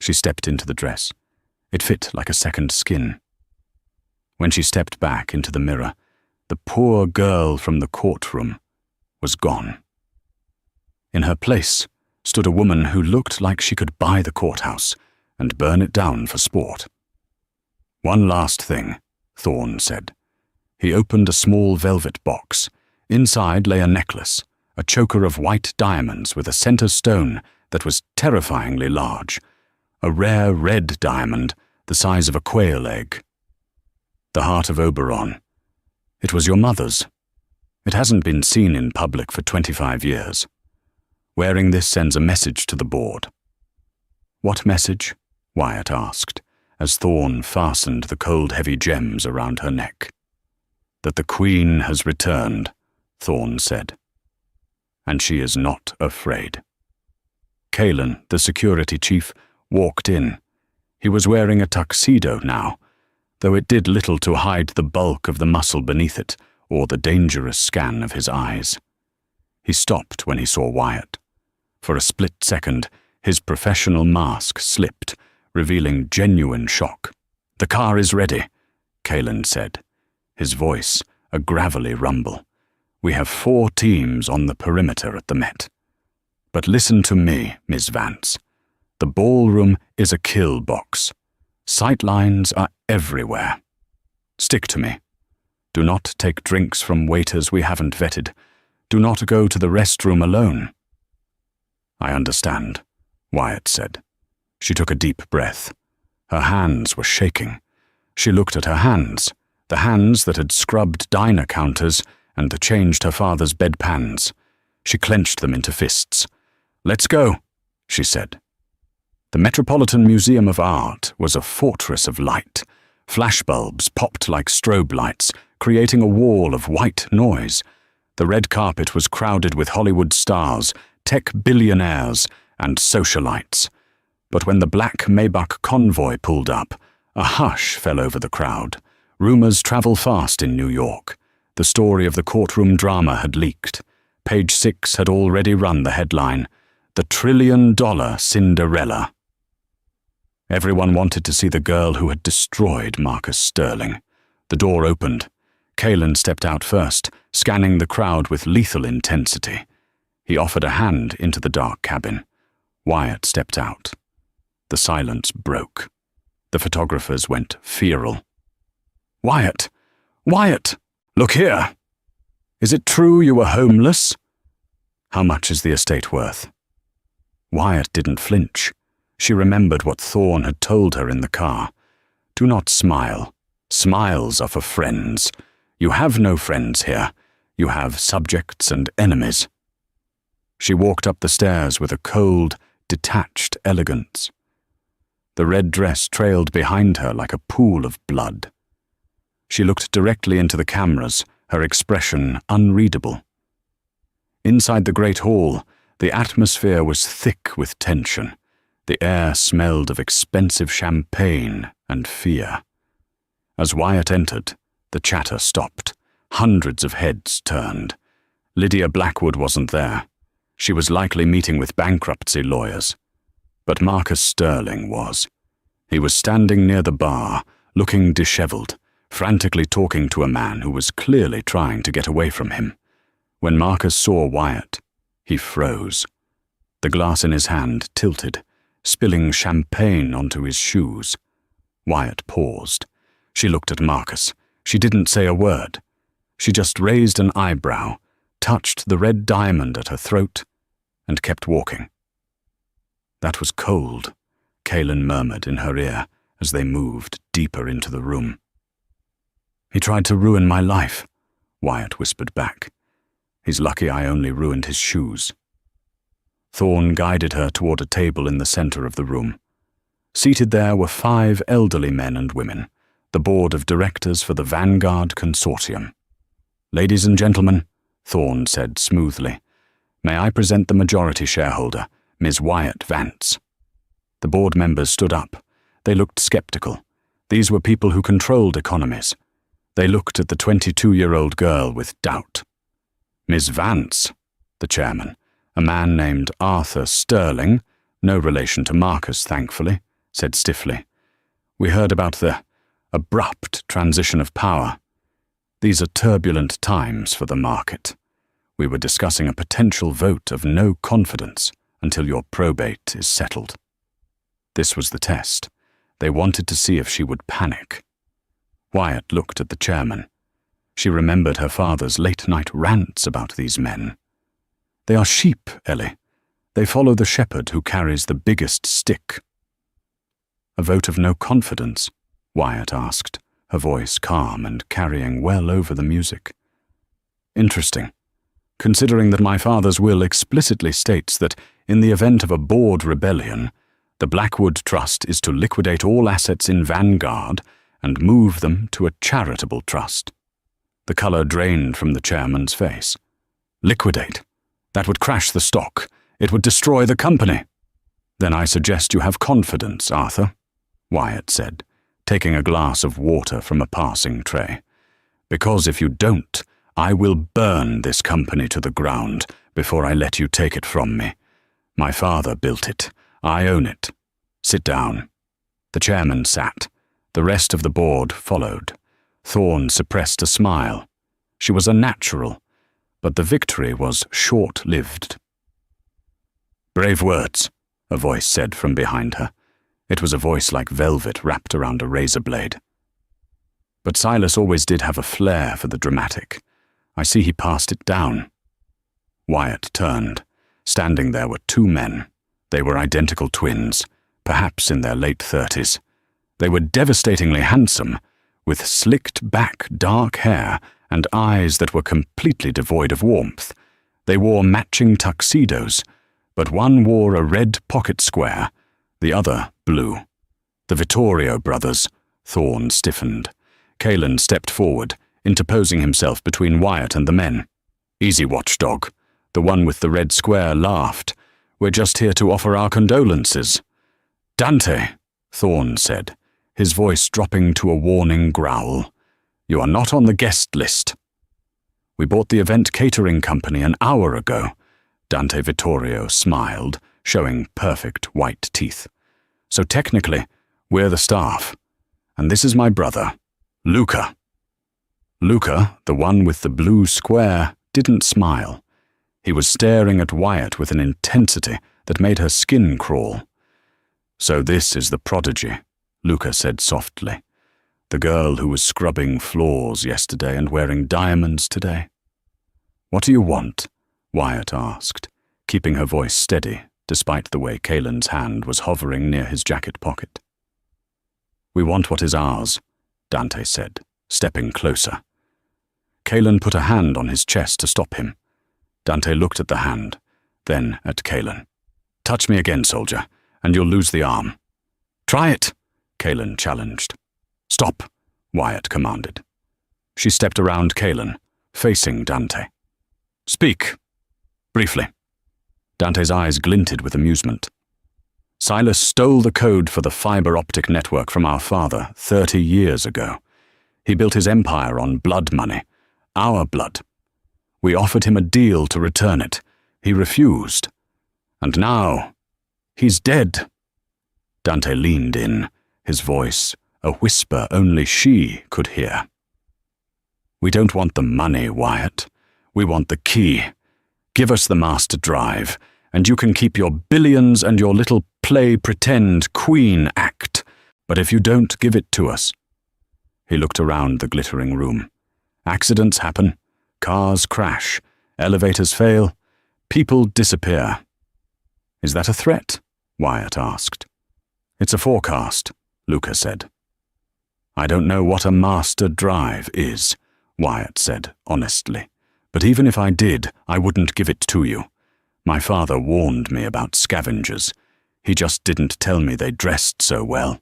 She stepped into the dress. It fit like a second skin. When she stepped back into the mirror, the poor girl from the courtroom was gone. In her place stood a woman who looked like she could buy the courthouse and burn it down for sport. "One last thing," Thorne said. He opened a small velvet box. Inside lay a necklace, a choker of white diamonds with a center stone that was terrifyingly large, a rare red diamond the size of a quail egg. "The heart of Oberon. It was your mother's. It hasn't been seen in public for 25 years. Wearing this sends a message to the board." "What message?" Wyatt asked, as Thorne fastened the cold, heavy gems around her neck. "That the Queen has returned," Thorne said. and she is not afraid. Kalen, the security chief, walked in. He was wearing a tuxedo now, though it did little to hide the bulk of the muscle beneath it or the dangerous scan of his eyes. He stopped when he saw Wyatt. For a split second, his professional mask slipped, revealing genuine shock. "The car is ready," Kalen said, his voice a gravelly rumble. "We have 4 teams on the perimeter at the Met. But listen to me, Miss Vance. The ballroom is a kill box. Sightlines are everywhere. Stick to me. Do not take drinks from waiters we haven't vetted. Do not go to the restroom alone." "I understand," Wyatt said. She took a deep breath. Her hands were shaking. She looked at her hands, the hands that had scrubbed diner counters and changed her father's bedpans. She clenched them into fists. "Let's go," she said. The Metropolitan Museum of Art was a fortress of light. Flashbulbs popped like strobe lights, creating a wall of white noise. The red carpet was crowded with Hollywood stars, tech billionaires, and socialites. But when the black Maybach convoy pulled up, a hush fell over the crowd. Rumors travel fast in New York. The story of the courtroom drama had leaked. Page 6 had already run the headline, "The $1 trillion Cinderella." Everyone wanted to see the girl who had destroyed Marcus Sterling. The door opened. Kalen stepped out first, scanning the crowd with lethal intensity. He offered a hand into the dark cabin. Wyatt stepped out. The silence broke. The photographers went feral. "Wyatt! Wyatt! Look here! Is it true you were homeless? How much is the estate worth?" Wyatt didn't flinch. She remembered what Thorne had told her in the car. "Do not smile. Smiles are for friends. You have no friends here. You have subjects and enemies." She walked up the stairs with a cold, detached elegance. The red dress trailed behind her like a pool of blood. She looked directly into the cameras, her expression unreadable. Inside the great hall, the atmosphere was thick with tension. The air smelled of expensive champagne and fear. As Wyatt entered, the chatter stopped. Hundreds of heads turned. Lydia Blackwood wasn't there. She was likely meeting with bankruptcy lawyers. But Marcus Sterling was. He was standing near the bar, looking disheveled, frantically talking to a man who was clearly trying to get away from him. When Marcus saw Wyatt, he froze. The glass in his hand tilted, spilling champagne onto his shoes. Wyatt paused. She looked at Marcus. She didn't say a word. She just raised an eyebrow, touched the red diamond at her throat, and kept walking. "That was cold," Kalen murmured in her ear as they moved deeper into the room. "He tried to ruin my life," Wyatt whispered back. "He's lucky I only ruined his shoes." Thorne guided her toward a table in the center of the room. Seated there were 5 elderly men and women, the board of directors for the Vanguard Consortium. "Ladies and gentlemen," Thorne said smoothly, "may I present the majority shareholder, Ms. Wyatt Vance." The board members stood up. They looked skeptical. These were people who controlled economies. They looked at the 22-year-old girl with doubt. "Ms. Vance," the chairman, a man named Arthur Sterling, no relation to Marcus, thankfully, said stiffly, "We heard about the abrupt transition of power. These are turbulent times for the market. We were discussing a potential vote of no confidence until your probate is settled." This was the test. They wanted to see if she would panic. Wyatt looked at the chairman. She remembered her father's late-night rants about these men. "They are sheep, Ellie. They follow the shepherd who carries the biggest stick." "A vote of no confidence?" Wyatt asked, her voice calm and carrying well over the music. "Interesting, considering that my father's will explicitly states that in the event of a board rebellion, the Blackwood Trust is to liquidate all assets in Vanguard and move them to a charitable trust." The color drained from the chairman's face. "Liquidate? That would crash the stock. It would destroy the company. Then I suggest you have confidence, Arthur, Wyatt said, taking a glass of water from a passing tray. Because if you don't, I will burn this company to the ground before I let you take it from me. My father built it. I own it. Sit down. The chairman sat. The rest of the board followed. Thorne suppressed a smile. She was a natural, but the victory was short-lived. "Brave words," a voice said from behind her. It was a voice like velvet wrapped around a razor blade. But Silas always did have a flair for the dramatic. I see he passed it down. Wyatt turned. Standing there were two men. They were identical twins, perhaps in their late 30s. They were devastatingly handsome, with slicked-back dark hair and eyes that were completely devoid of warmth. They wore matching tuxedos, but one wore a red pocket square, the other blue. The Vittorio brothers. Thorne stiffened. Caelan stepped forward, interposing himself between Wyatt and the men. "Easy, watchdog." The one with the red square laughed. "We're just here to offer our condolences." "Dante," Thorne said, his voice dropping to a warning growl. "You are not on the guest list." "We bought the event catering company an hour ago." Dante Vittorio smiled, showing perfect white teeth. "So technically, we're the staff. And this is my brother, Luca." Luca, the one with the blue square, didn't smile. He was staring at Wyatt with an intensity that made her skin crawl. "So this is the prodigy," Luca said softly. "The girl who was scrubbing floors yesterday and wearing diamonds today." "What do you want?" Wyatt asked, keeping her voice steady, despite the way Caelan's hand was hovering near his jacket pocket. "We want what is ours," Dante said, stepping closer. Caelan put a hand on his chest to stop him. Dante looked at the hand, then at Caelan. "Touch me again, soldier, and you'll lose the arm." "Try it," Caelan challenged. "Stop," Wyatt commanded. She stepped around Caelan, facing Dante. "Speak. Briefly." Dante's eyes glinted with amusement. "Silas stole the code for the fiber-optic network from our father 30 years ago. He built his empire on blood money, our blood. We offered him a deal to return it. He refused. And now, he's dead." Dante leaned in, his voice a whisper only she could hear. "We don't want the money, Wyatt. We want the key. Give us the master drive, and you can keep your billions and your little play-pretend queen act. But if you don't give it to us..." He looked around the glittering room. "Accidents happen. Cars crash. Elevators fail. People disappear." "Is that a threat?" Wyatt asked. "It's a forecast," Luca said. "I don't know what a master drive is," Wyatt said honestly. "But even if I did, I wouldn't give it to you. My father warned me about scavengers. He just didn't tell me they dressed so well."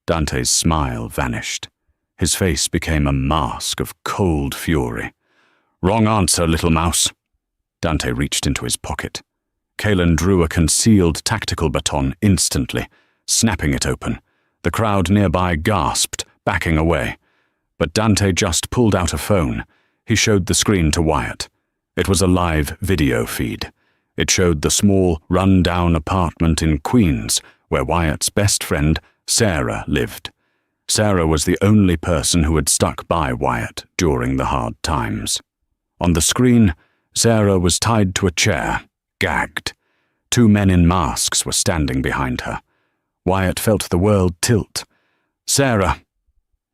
Dante's smile vanished. His face became a mask of cold fury. "Wrong answer, little mouse." Dante reached into his pocket. Caelan drew a concealed tactical baton instantly, snapping it open. The crowd nearby gasped, backing away. But Dante just pulled out a phone. He showed the screen to Wyatt. It was a live video feed. It showed the small, run-down apartment in Queens, where Wyatt's best friend, Sarah, lived. Sarah was the only person who had stuck by Wyatt during the hard times. On the screen, Sarah was tied to a chair, gagged. Two men in masks were standing behind her. Wyatt felt the world tilt. "Sarah,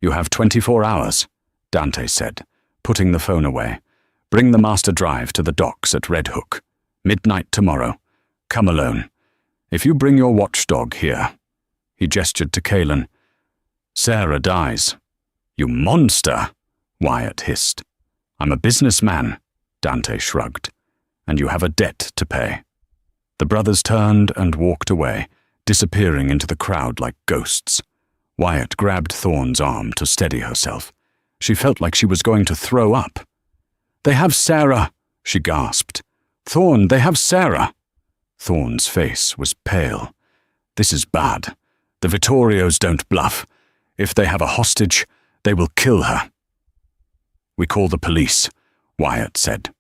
you have 24 hours, Dante said, putting the phone away. "Bring the master drive to the docks at Red Hook. Midnight tomorrow. Come alone. If you bring your watchdog here..." He gestured to Caelan. "Sarah dies." "You monster," Wyatt hissed. "I'm a businessman," Dante shrugged. "And you have a debt to pay." The brothers turned and walked away, disappearing into the crowd like ghosts. Wyatt grabbed Thorne's arm to steady herself. She felt like she was going to throw up. "They have Sarah," she gasped. Thorne, they have Sarah. Thorne's face was pale. This is bad. The Vittorios don't bluff. If they have a hostage, they will kill her. We call the police, Wyatt said.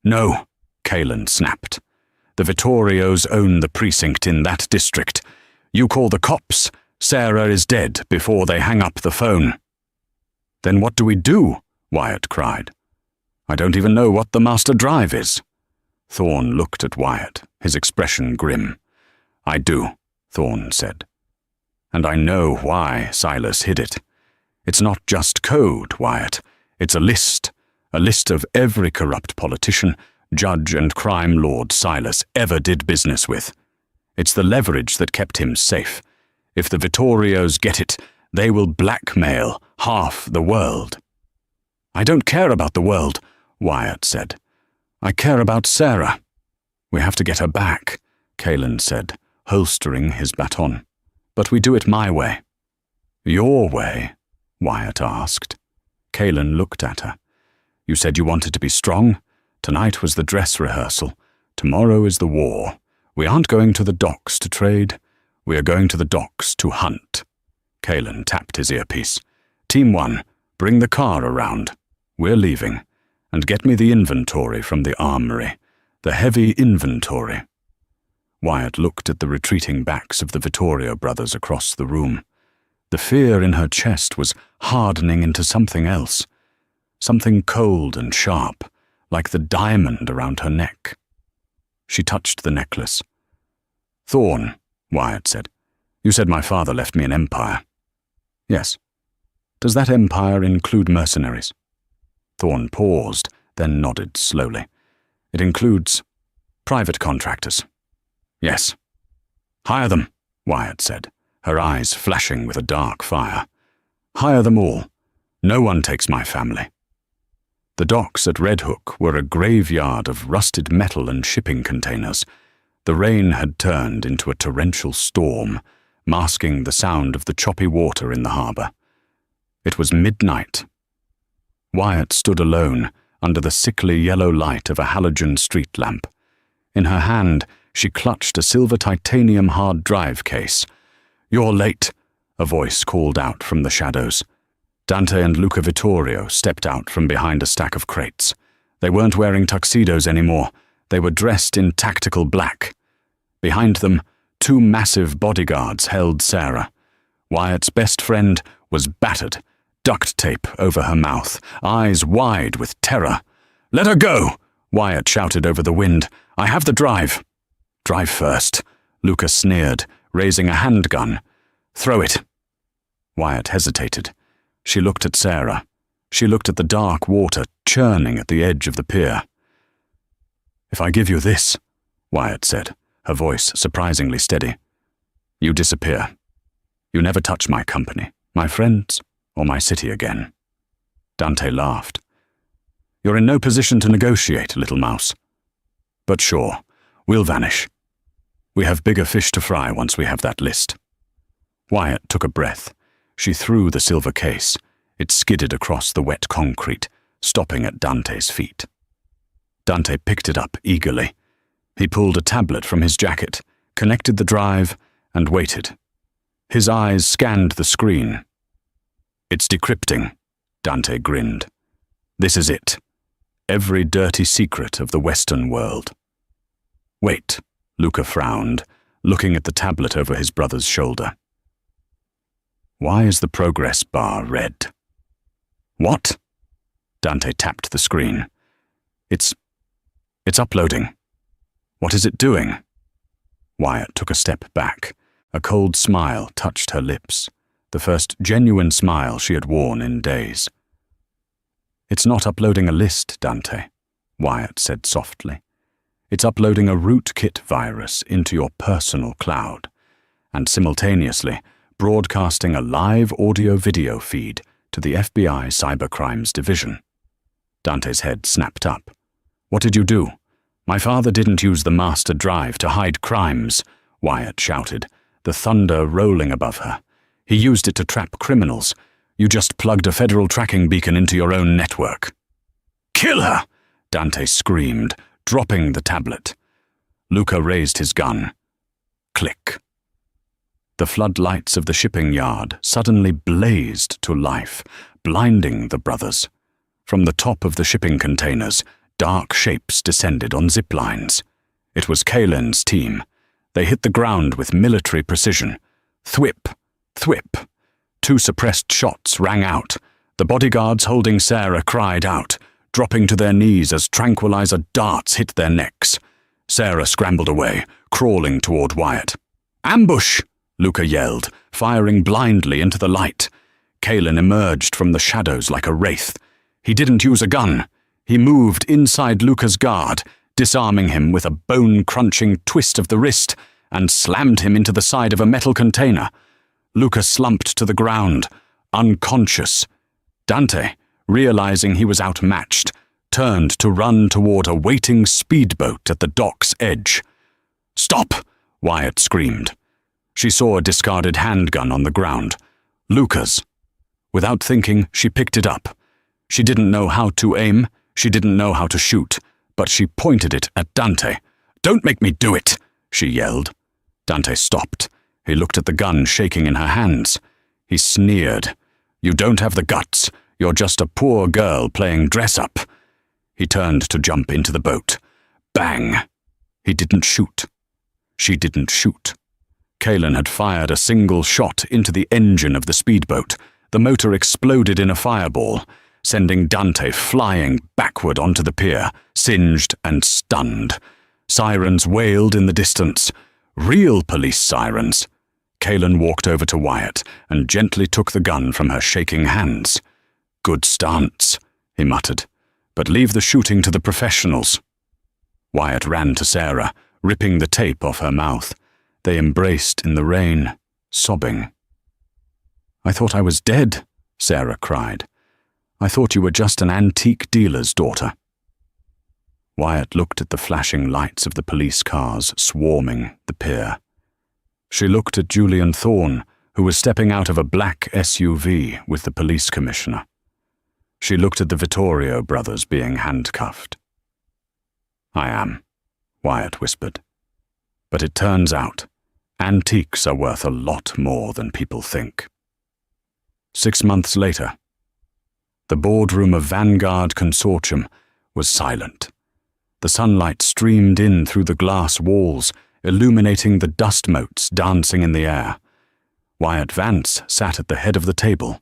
No, Calen snapped. The Vittorios own the precinct in that district. You call the cops. Sarah is dead before they hang up the phone. Then what do we do? Wyatt cried. I don't even know what the master drive is. Thorne looked at Wyatt, his expression grim. I do, Thorne said. And I know why Silas hid it. It's not just code, Wyatt. It's a list of every corrupt politician, judge and crime lord Silas ever did business with. It's the leverage that kept him safe. If the Vittorios get it, they will blackmail half the world. I don't care about the world, Wyatt said. I care about Sarah. We have to get her back, Calen said, holstering his baton. But we do it my way. Your way? Wyatt asked. Calen looked at her. You said you wanted to be strong. Tonight was the dress rehearsal. Tomorrow is the war. We aren't going to the docks to trade. We are going to the docks to hunt. Calen tapped his earpiece. Team 1, bring the car around. We're leaving. And get me the inventory from the armory. The heavy inventory. Wyatt looked at the retreating backs of the Vittorio brothers across the room. The fear in her chest was hardening into something else. Something cold and sharp, like the diamond around her neck. She touched the necklace. Thorne, Wyatt said. You said my father left me an empire. Yes. Does that empire include mercenaries? Thorne paused, then nodded slowly. It includes private contractors. Yes. Hire them, Wyatt said, her eyes flashing with a dark fire. Hire them all. No one takes my family. The docks at Red Hook were a graveyard of rusted metal and shipping containers. The rain had turned into a torrential storm, masking the sound of the choppy water in the harbour. It was midnight. Wyatt stood alone under the sickly yellow light of a halogen street lamp. In her hand, she clutched a silver titanium hard drive case. You're late, a voice called out from the shadows. Dante and Luca Vittorio stepped out from behind a stack of crates. They weren't wearing tuxedos anymore. They were dressed in tactical black. Behind them, 2 massive bodyguards held Sarah. Wyatt's best friend was battered, duct tape over her mouth, eyes wide with terror. Let her go, Wyatt shouted over the wind. I have the drive. Drive first, Luca sneered, raising a handgun. Throw it. Wyatt hesitated. She looked at Sarah. She looked at the dark water churning at the edge of the pier. If I give you this, Wyatt said, her voice surprisingly steady, you disappear. You never touch my company, my friends, or my city again. Dante laughed. You're in no position to negotiate, little mouse. But sure, we'll vanish. We have bigger fish to fry once we have that list. Wyatt took a breath. She threw the silver case. It skidded across the wet concrete, stopping at Dante's feet. Dante picked it up eagerly. He pulled a tablet from his jacket, connected the drive, and waited. His eyes scanned the screen. It's decrypting, Dante grinned. This is it. Every dirty secret of the Western world. Wait, Luca frowned, looking at the tablet over his brother's shoulder. Why is the progress bar red? What? Dante tapped the screen. It's uploading. What is it doing? Wyatt took a step back. A cold smile touched her lips, the first genuine smile she had worn in days. It's not uploading a list, Dante, Wyatt said softly. It's uploading a rootkit virus into your personal cloud, and simultaneously broadcasting a live audio-video feed to the FBI Cybercrimes Division. Dante's head snapped up. What did you do? My father didn't use the master drive to hide crimes, Wyatt shouted, the thunder rolling above her. He used it to trap criminals. You just plugged a federal tracking beacon into your own network. Kill her! Dante screamed, dropping the tablet. Luca raised his gun. Click. The floodlights of the shipping yard suddenly blazed to life, blinding the brothers. From the top of the shipping containers, dark shapes descended on zip lines. It was Kaelin's team. They hit the ground with military precision. Thwip, thwip. 2 suppressed shots rang out. The bodyguards holding Sarah cried out, dropping to their knees as tranquilizer darts hit their necks. Sarah scrambled away, crawling toward Wyatt. "Ambush!" Luca yelled, firing blindly into the light. Kaelin emerged from the shadows like a wraith. He didn't use a gun. He moved inside Luca's guard, disarming him with a bone-crunching twist of the wrist, and slammed him into the side of a metal container. Luca slumped to the ground, unconscious. Dante, realizing he was outmatched, turned to run toward a waiting speedboat at the dock's edge. "Stop!" Wyatt screamed. She saw a discarded handgun on the ground. Luca's. Without thinking, she picked it up. She didn't know how to aim, she didn't know how to shoot, but she pointed it at Dante. "Don't make me do it!" she yelled. Dante stopped. He looked at the gun shaking in her hands. He sneered. "You don't have the guts. You're just a poor girl playing dress-up." He turned to jump into the boat. Bang! He didn't shoot. She didn't shoot. Kaelin had fired a single shot into the engine of the speedboat. The motor exploded in a fireball, sending Dante flying backward onto the pier, singed and stunned. Sirens wailed in the distance. Real police sirens. Kaelin walked over to Wyatt and gently took the gun from her shaking hands. "Good stance," he muttered, "but leave the shooting to the professionals." Wyatt ran to Sarah, ripping the tape off her mouth. They embraced in the rain, sobbing. "I thought I was dead," Sarah cried. "I thought you were just an antique dealer's daughter." Wyatt looked at the flashing lights of the police cars swarming the pier. She looked at Julian Thorne, who was stepping out of a black SUV with the police commissioner. She looked at the Vittorio brothers being handcuffed. "I am," Wyatt whispered. "But it turns out, antiques are worth a lot more than people think." 6 months later, the boardroom of Vanguard Consortium was silent. The sunlight streamed in through the glass walls, illuminating the dust motes dancing in the air. Wyatt Vance sat at the head of the table.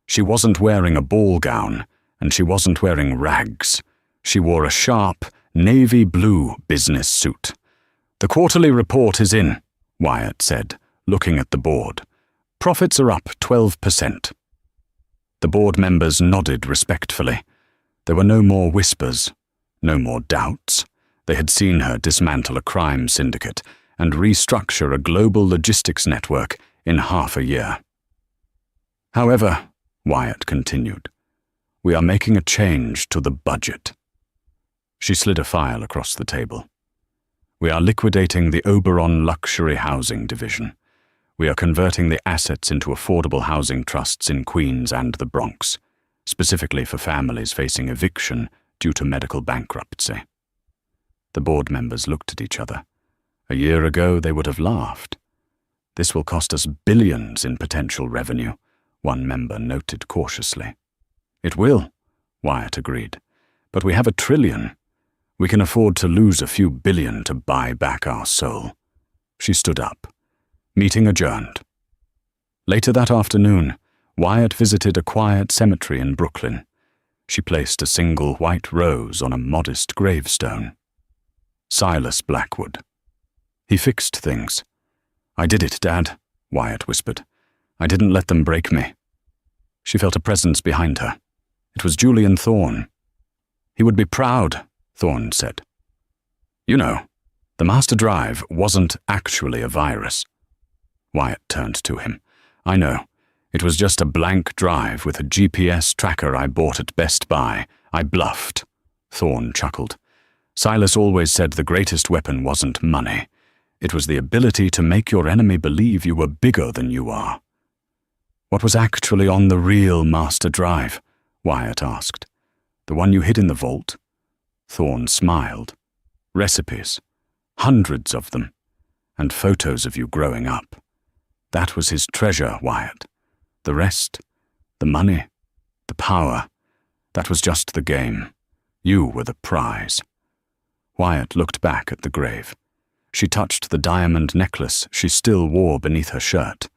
She wasn't wearing a ball gown, and she wasn't wearing rags. She wore a sharp, navy blue business suit. "The quarterly report is in," Wyatt said, looking at the board. "Profits are up 12%. The board members nodded respectfully. There were no more whispers, no more doubts. They had seen her dismantle a crime syndicate and restructure a global logistics network in half a year. "However," Wyatt continued, "we are making a change to the budget." She slid a file across the table. "We are liquidating the Oberon Luxury Housing Division. We are converting the assets into affordable housing trusts in Queens and the Bronx, specifically for families facing eviction due to medical bankruptcy." The board members looked at each other. A year ago, they would have laughed. "This will cost us billions in potential revenue," one member noted cautiously. "It will," Wyatt agreed. "But we have $1 trillion. We can afford to lose a few billion to buy back our soul." She stood up. Meeting adjourned. Later that afternoon, Wyatt visited a quiet cemetery in Brooklyn. She placed a single white rose on a modest gravestone. Silas Blackwood. He fixed things. "I did it, Dad," Wyatt whispered. "I didn't let them break me." She felt a presence behind her. It was Julian Thorne. "He would be proud," Thorne said. "You know, the master drive wasn't actually a virus." Wyatt turned to him. "I know. It was just a blank drive with a GPS tracker I bought at Best Buy. I bluffed." Thorne chuckled. "Silas always said the greatest weapon wasn't money. It was the ability to make your enemy believe you were bigger than you are." "What was actually on the real master drive?" Wyatt asked. "The one you hid in the vault?" Thorne smiled. recipes, hundreds of them, and photos of you growing up. That was his treasure, Wyatt. The rest, the money, the power, that was just the game. You were the prize. Wyatt looked back at the grave. She touched the diamond necklace she still wore beneath her shirt,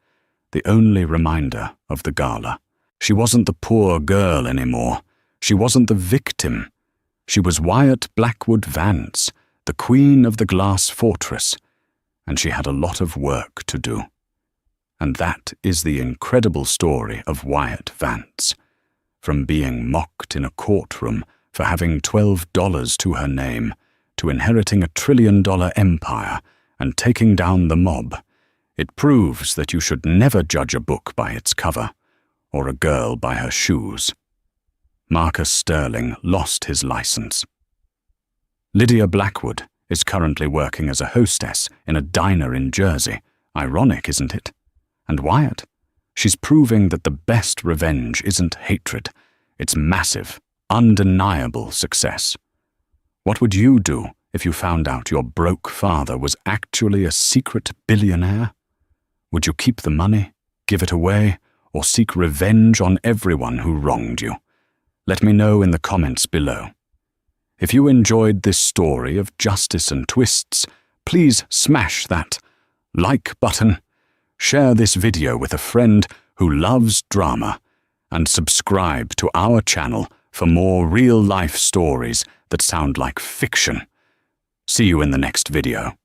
the only reminder of the gala. She wasn't the poor girl anymore. She wasn't the victim. She was Wyatt Blackwood Vance, the queen of the glass fortress, and she had a lot of work to do. And that is the incredible story of Wyatt Vance. From being mocked in a courtroom for having $12 to her name, to inheriting a $1 trillion empire and taking down the mob, it proves that you should never judge a book by its cover, or a girl by her shoes. Marcus Sterling lost his license. Lydia Blackwood is currently working as a hostess in a diner in Jersey. Ironic, isn't it? And Wyatt? She's proving that the best revenge isn't hatred. It's massive, undeniable success. What would you do if you found out your broke father was actually a secret billionaire? Would you keep the money, give it away, or seek revenge on everyone who wronged you? Let me know in the comments below. If you enjoyed this story of justice and twists, please smash that like button, share this video with a friend who loves drama, and subscribe to our channel for more real-life stories that sound like fiction. See you in the next video.